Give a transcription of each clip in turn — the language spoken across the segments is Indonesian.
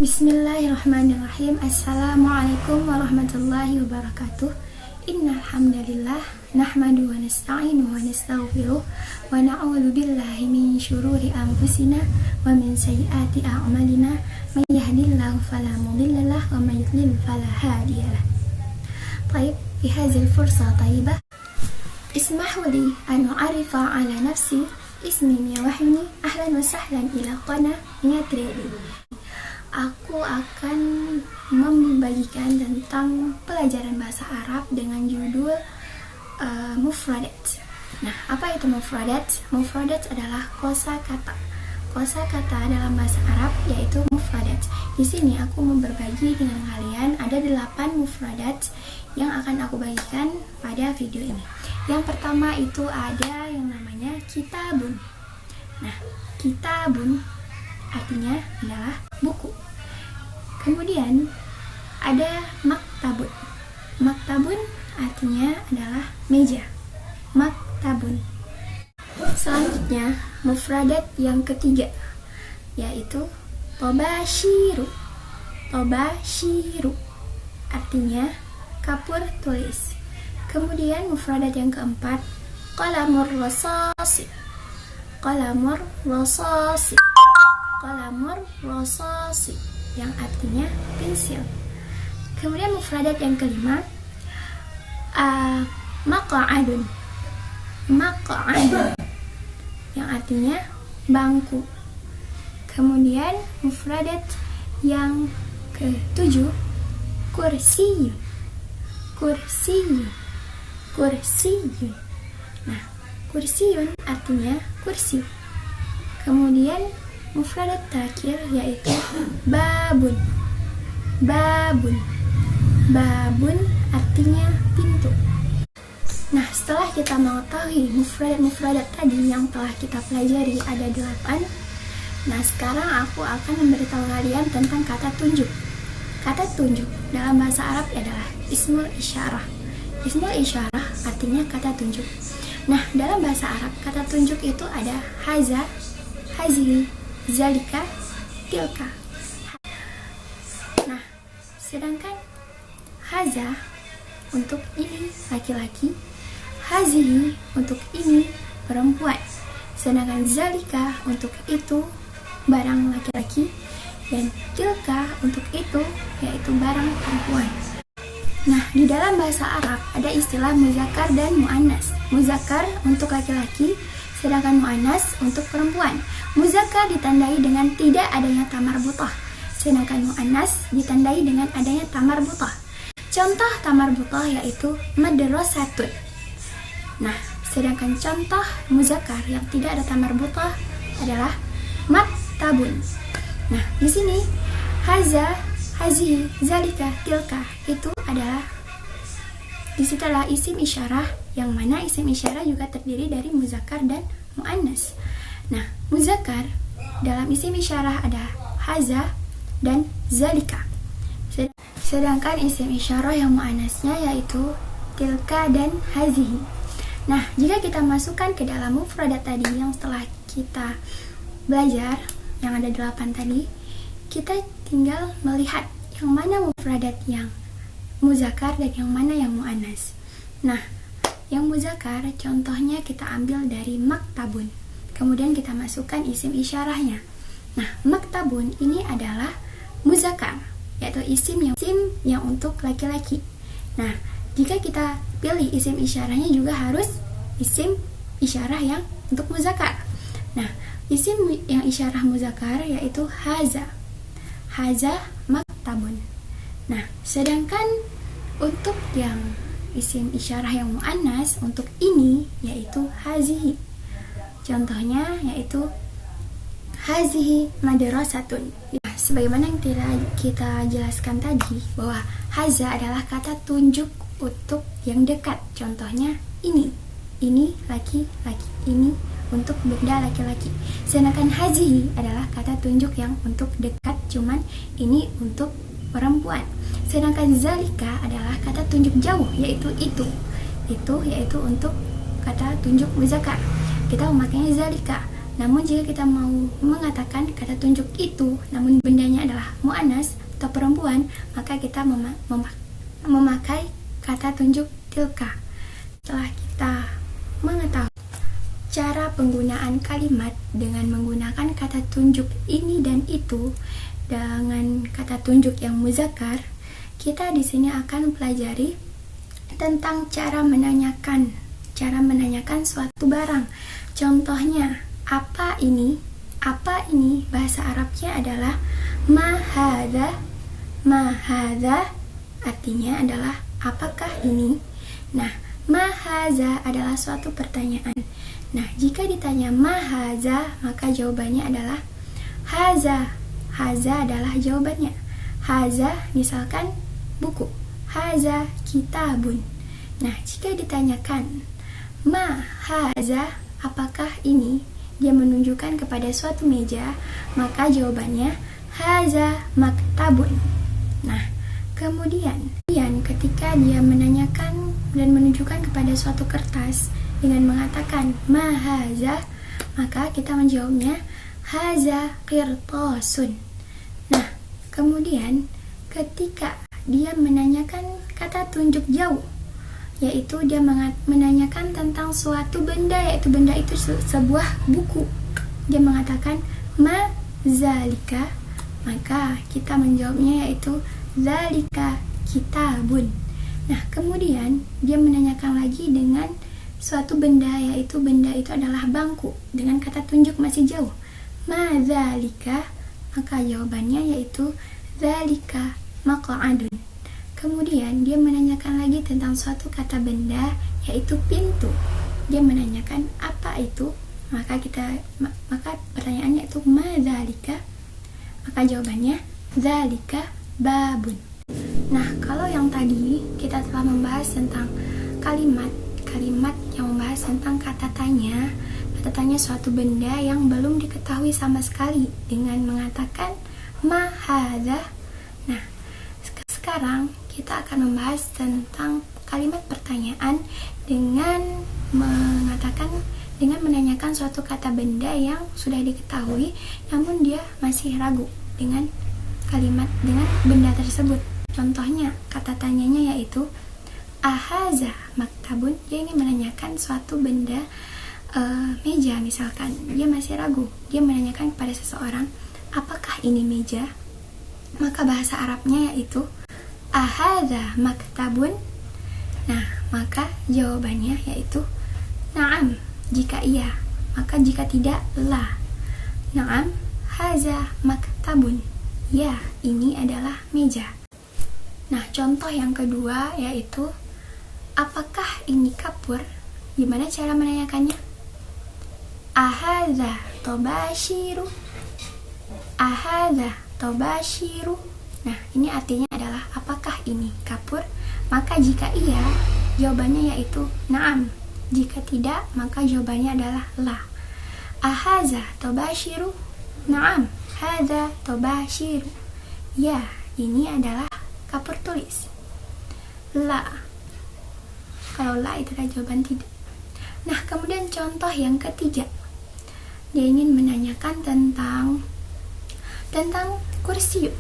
Bismillahirrahmanirrahim. Assalamualaikum warahmatullahi wabarakatuh. Innal hamdalillah nahmadu wa nasta'inu wa nastaghfiruh wa na'udzu billahi min syururi anfusina wa min sayyiati a'malina may yahdihillahu fala mudhillalah wa may yudlil fala hadiyalah. Baik, fi hadhihi al-fursa thayyibah ismahu li an u'arifa ala nafsi. Ismi Mia Wahyuni. Ahlan wa sahlan ila qana Mia Tredi. Aku akan membagikan tentang pelajaran bahasa Arab dengan judul mufradat. Nah, apa itu mufradat? Mufradat adalah kosakata. Kosakata dalam bahasa Arab yaitu mufradat. Di sini aku mau berbagi dengan kalian ada 8 mufradat yang akan aku bagikan pada video ini. Yang pertama itu ada yang namanya kitabun. Nah, kitabun artinya adalah buku. Kemudian ada maktabun. Maktabun artinya adalah meja. Maktabun. Selanjutnya mufradat yang ketiga yaitu tobashiru. Tobashiru artinya kapur tulis. Kemudian mufradat yang keempat qalamur rasasi. Qalamur rasasi. Qalamur rasasi yang artinya pensil. Kemudian mufradat yang kelima maq'adun. Maq'adun yang artinya bangku. Kemudian mufradat yang ketujuh kursiyun. Kursiyun. Kursiyun. Nah, kursiyun artinya kursi. Kemudian mufradat terakhir yaitu babun. Babun. Babun artinya pintu. Nah, setelah kita mengetahui mufradat-mufradat tadi yang telah kita pelajari ada 8. Nah, sekarang aku akan memberitahu kalian tentang kata tunjuk. Kata tunjuk dalam bahasa Arab adalah ismul isyarah. Ismul isyarah artinya kata tunjuk. Nah, dalam bahasa Arab kata tunjuk itu ada haza, hazihi, zalika, tilka. Nah, sedangkan haza untuk ini laki-laki, hazihi untuk ini perempuan, sedangkan zalika untuk itu barang laki-laki, dan tilka untuk itu yaitu barang perempuan. Nah, di dalam bahasa Arab ada istilah muzakkar dan muannas. Muzakkar untuk laki-laki, sedangkan muannas untuk perempuan. Muzakkar ditandai dengan tidak adanya tamarbutah, sedangkan muannas ditandai dengan adanya tamarbutah. Contoh tamarbutah yaitu madrasatun. Nah, sedangkan contoh muzakkar yang tidak ada tamarbutah adalah maktabun. Nah, di sini haza, hazihi, zalika, tilka itu adalah disitulah isim isyarah, yang mana isim isyarah juga terdiri dari muzakkar dan muannas. Nah, muzakkar dalam isim isyarah ada haza dan zalika. Sedangkan isim isyarah yang muannasnya yaitu tilka dan hazihi. Nah, jika kita masukkan ke dalam mufradat tadi yang setelah kita belajar yang ada 8 tadi, kita tinggal melihat yang mana mufradat yang muzakkar dan yang mana yang muannas. Nah, yang muzakkar contohnya kita ambil dari maktabun. Kemudian kita masukkan isim isyarahnya. Nah, maktabun ini adalah muzakkar, yaitu isim yang untuk laki-laki. Nah, jika kita pilih isim isyarahnya juga harus isim isyarah yang untuk muzakkar. Nah, isim yang isyarah muzakkar yaitu haza. Haza maktabun. Nah, sedangkan untuk yang isim isyarah yang muannas untuk ini yaitu hazihi. Contohnya yaitu hazihi madrasatun. Nah, sebagaimana yang kita jelaskan tadi bahwa haza adalah kata tunjuk untuk yang dekat. Contohnya ini. Ini laki-laki. Ini untuk benda laki-laki. Sedangkan hazihi adalah kata tunjuk yang untuk dekat, cuman ini untuk perempuan. Sedangkan zalika adalah kata tunjuk jauh, yaitu itu. Itu yaitu untuk kata tunjuk muzakkar. Kita memakainya zalika. Namun jika kita mau mengatakan kata tunjuk itu, namun bendanya adalah muannas atau perempuan, maka kita memakai kata tunjuk tilka. Setelah kita mengetahui cara penggunaan kalimat dengan menggunakan kata tunjuk ini dan itu dengan kata tunjuk yang muzakkar, kita di sini akan pelajari tentang cara menanyakan suatu barang. Contohnya, apa ini? Apa ini? Bahasa Arabnya adalah ma hadza. Ma hadza artinya adalah apakah ini? Nah, ma hadza adalah suatu pertanyaan. Nah, jika ditanya ma hadza, maka jawabannya adalah haza. Haza adalah jawabannya. Haza misalkan buku. Haza kitabun. Nah, jika ditanyakan ma haza, apakah ini? Dia menunjukkan kepada suatu meja, maka jawabannya haza maktabun. Nah, kemudian ketika dia menanyakan dan menunjukkan kepada suatu kertas dengan mengatakan ma haza, maka kita menjawabnya haza qirtasun. Nah, kemudian ketika dia menanyakan kata tunjuk jauh, yaitu dia menanyakan tentang suatu benda, yaitu benda itu sebuah buku. Dia mengatakan ma zalika, maka kita menjawabnya yaitu zalika kitabun. Nah, kemudian dia menanyakan lagi dengan suatu benda, yaitu benda itu adalah bangku, dengan kata tunjuk masih jauh. Ma zalika, maka jawabannya yaitu zalika maq'adun. Kemudian dia menanyakan lagi tentang suatu kata benda, yaitu pintu. Dia menanyakan apa itu, maka pertanyaannya itu ma zalika, maka jawabannya zalika babun. Nah, kalau yang tadi kita telah membahas tentang kalimat yang membahas tentang kata tanya suatu benda yang belum diketahui sama sekali dengan mengatakan ma hadza. Nah, sekarang kita akan membahas tentang kalimat pertanyaan dengan menanyakan suatu kata benda yang sudah diketahui namun dia masih ragu dengan benda tersebut. Contohnya, kata tanyanya yaitu ahaza maktabun. Dia ingin menanyakan suatu benda meja misalkan. Dia masih ragu. Dia menanyakan kepada seseorang, apakah ini meja? Maka bahasa Arabnya yaitu ahaza maktabun. Nah, maka jawabannya yaitu na'am jika iya, maka jika tidak la. Na'am haza maktabun. Ya, ini adalah meja. Nah, contoh yang kedua yaitu apakah ini kapur? Gimana cara menanyakannya? Ahadza tobashiru. Ahadza tobashiru. Nah, ini artinya adalah apakah ini kapur? Maka jika iya, jawabannya yaitu na'am. Jika tidak, maka jawabannya adalah la. Ahadza tobashiru. Na'am, hadza tobashiru. Ya, ini adalah kapur tulis. La. Kalau la itu adalah jawaban tidak. Nah, kemudian contoh yang ketiga. Dia ingin menanyakan tentang kursi.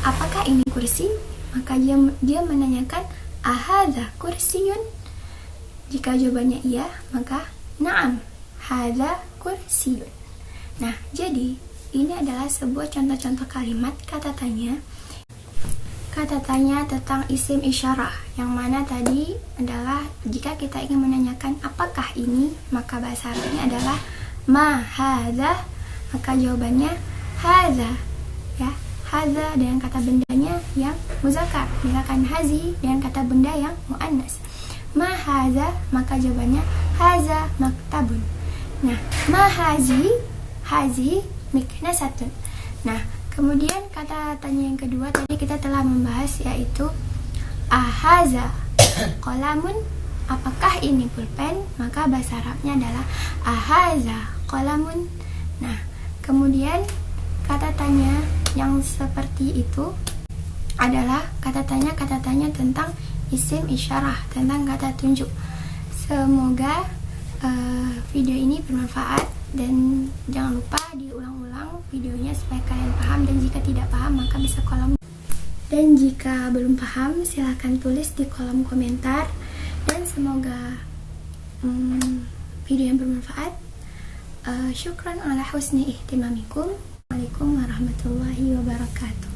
Apakah ini kursi? Maka dia menanyakan ahadza kursiyun. Jika jawabannya iya, maka na'am, hadza kursiyun. Nah, jadi ini adalah sebuah contoh-contoh kalimat kata tanya tentang isim isyarah, yang mana tadi adalah jika kita ingin menanyakan apakah ini, maka bahasa Arabnya adalah ma hadza, maka jawabannya hadza. Ya, hadza dengan kata bendanya yang muzakkar, misalkan hazi dengan kata benda yang muannas. Ma hadza, maka jawabannya hadza maktabun. Nah, ma hazi miknasatun. Nah, kemudian kata tanya yang kedua tadi kita telah membahas yaitu ahaza qalamun. Apakah ini pulpen? Maka bahasa Arabnya adalah ahaza qalamun. Nah, kemudian kata tanya yang seperti itu adalah kata tanya tentang isim isyarah, tentang kata tunjuk. Semoga video ini bermanfaat. Dan jangan lupa diulang-ulang videonya supaya kalian paham, dan jika tidak paham maka bisa kolom. Dan jika belum paham silahkan tulis di kolom komentar. Dan semoga video yang bermanfaat. Syukran ala husni ihtimamikum. Assalamualaikum warahmatullahi wabarakatuh.